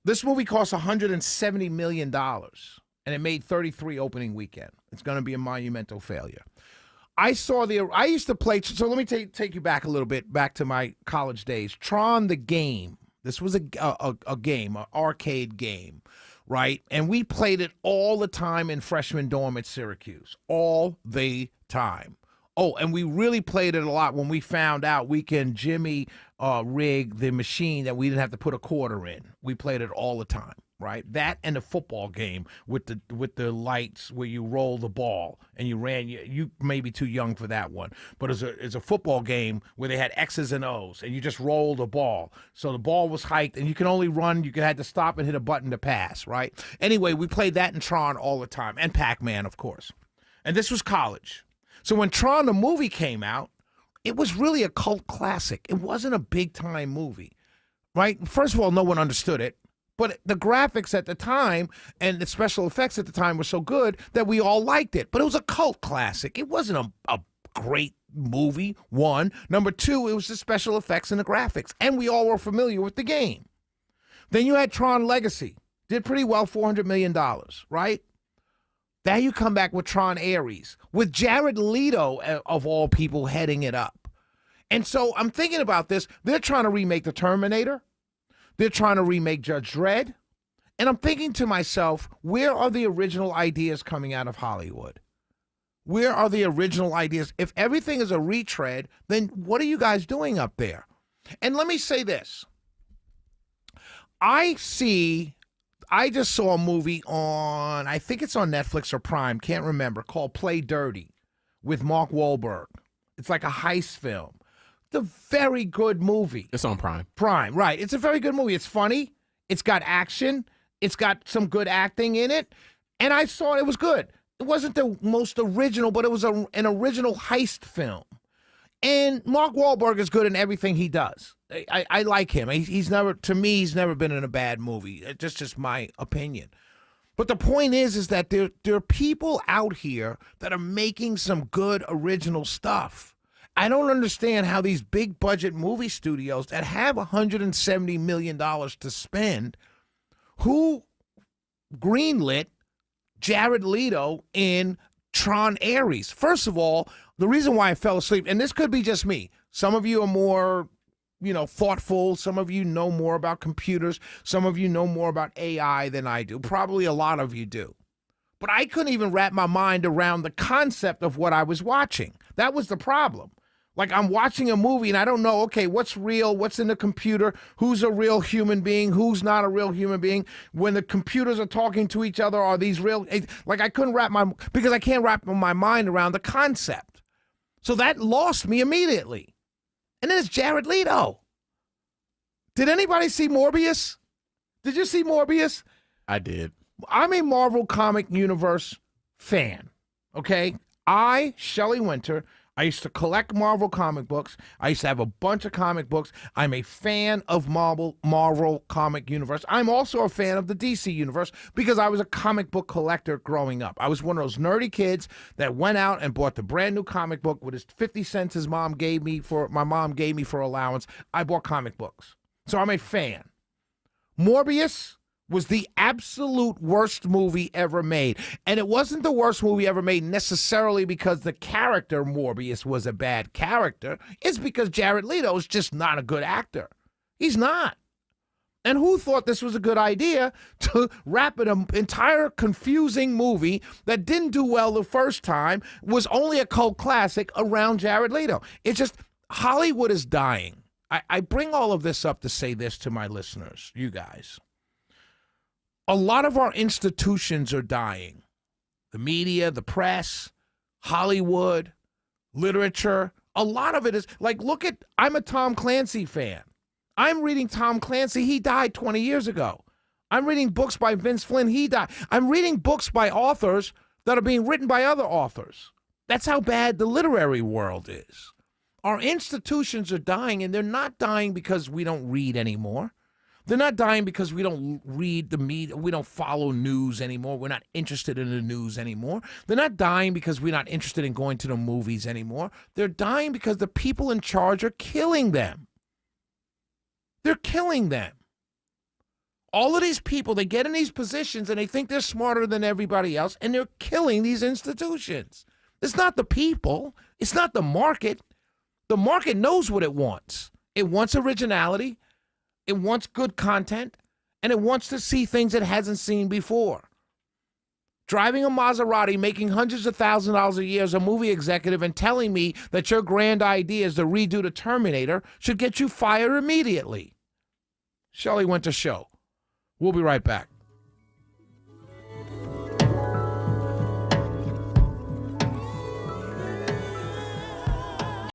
This movie cost $170 million, and it made 33 opening weekend. It's going to be a monumental failure. I used to play, so let me take you back a little bit, back to my college days. Tron the game. This was a game, an arcade game, right? And we played it all the time in freshman dorm at Syracuse. All the time. Oh, and we really played it a lot when we found out we can Jimmy rig the machine that we didn't have to put a quarter in. We played it all the time, right? That and the football game with the lights where you roll the ball and you ran. You may be too young for that one, but it's a football game where they had X's and O's and you just roll the ball. So the ball was hiked and you can only run. You had to stop and hit a button to pass, right? Anyway, we played that in Tron all the time, and Pac-Man, of course. And this was college. So when Tron the movie came out, it was really a cult classic. It wasn't a big-time movie, right? First of all, no one understood it, but the graphics at the time and the special effects at the time were so good that we all liked it. But it was a cult classic. It wasn't a great movie, one. Number two, it was the special effects and the graphics, and we all were familiar with the game. Then you had Tron Legacy. Did pretty well, $400 million, right? Now you come back with Tron Ares, with Jared Leto, of all people, heading it up. And so I'm thinking about this. They're trying to remake The Terminator. They're trying to remake Judge Dredd. And I'm thinking to myself, where are the original ideas coming out of Hollywood? Where are the original ideas? If everything is a retread, then what are you guys doing up there? And let me say this. I just saw a movie on, I think it's on Netflix or Prime, can't remember, called Play Dirty with Mark Wahlberg. It's like a heist film. It's a very good movie. It's on Prime. Prime, right. It's a very good movie. It's funny. It's got action. It's got some good acting in it. And I saw it was good. It wasn't the most original, but it was an original heist film. And Mark Wahlberg is good in everything he does. I like him. He's never been in a bad movie. It's just my opinion. But the point is that there are people out here that are making some good original stuff. I don't understand how these big budget movie studios that have $170 million to spend, who greenlit Jared Leto in Tron Ares. First of all, the reason why I fell asleep, and this could be just me. Some of you are more, thoughtful. Some of you know more about computers. Some of you know more about AI than I do. Probably a lot of you do. But I couldn't even wrap my mind around the concept of what I was watching. That was the problem. Like, I'm watching a movie and I don't know, okay, what's real, what's in the computer, who's a real human being, who's not a real human being. When the computers are talking to each other, are these real? Like, I couldn't because I can't wrap my mind around the concept. So that lost me immediately. And then it's Jared Leto. Did anybody see Morbius? Did you see Morbius? I did. I'm a Marvel Comic Universe fan, okay? Shelley Winter, I used to collect Marvel comic books. I used to have a bunch of comic books. I'm a fan of Marvel Comic Universe. I'm also a fan of the DC Universe because I was a comic book collector growing up. I was one of those nerdy kids that went out and bought the brand new comic book with his 50 cents my mom gave me for allowance. I bought comic books. So I'm a fan. Morbius was the absolute worst movie ever made. And it wasn't the worst movie ever made necessarily because the character Morbius was a bad character. It's because Jared Leto is just not a good actor. He's not. And who thought this was a good idea to wrap an entire confusing movie that didn't do well the first time, was only a cult classic, around Jared Leto? It's just, Hollywood is dying. I bring all of this up to say this to my listeners, you guys. A lot of our institutions are dying. The media, the press, Hollywood, literature. A lot of it is, like, I'm a Tom Clancy fan. I'm reading Tom Clancy. He died 20 years ago. I'm reading books by Vince Flynn. He died. I'm reading books by authors that are being written by other authors. That's how bad the literary world is. Our institutions are dying, and they're not dying because we don't read anymore. They're not dying because we don't read the media, we don't follow news anymore, we're not interested in the news anymore. They're not dying because we're not interested in going to the movies anymore. They're dying because the people in charge are killing them. They're killing them. All of these people, they get in these positions and they think they're smarter than everybody else, and they're killing these institutions. It's not the people. It's not the market. The market knows what it wants. It wants originality. It wants good content. And it wants to see things it hasn't seen before. Driving a Maserati, making hundreds of thousands of dollars a year as a movie executive and telling me that your grand idea is to redo the Terminator should get you fired immediately. Shelley Winter Show. We'll be right back.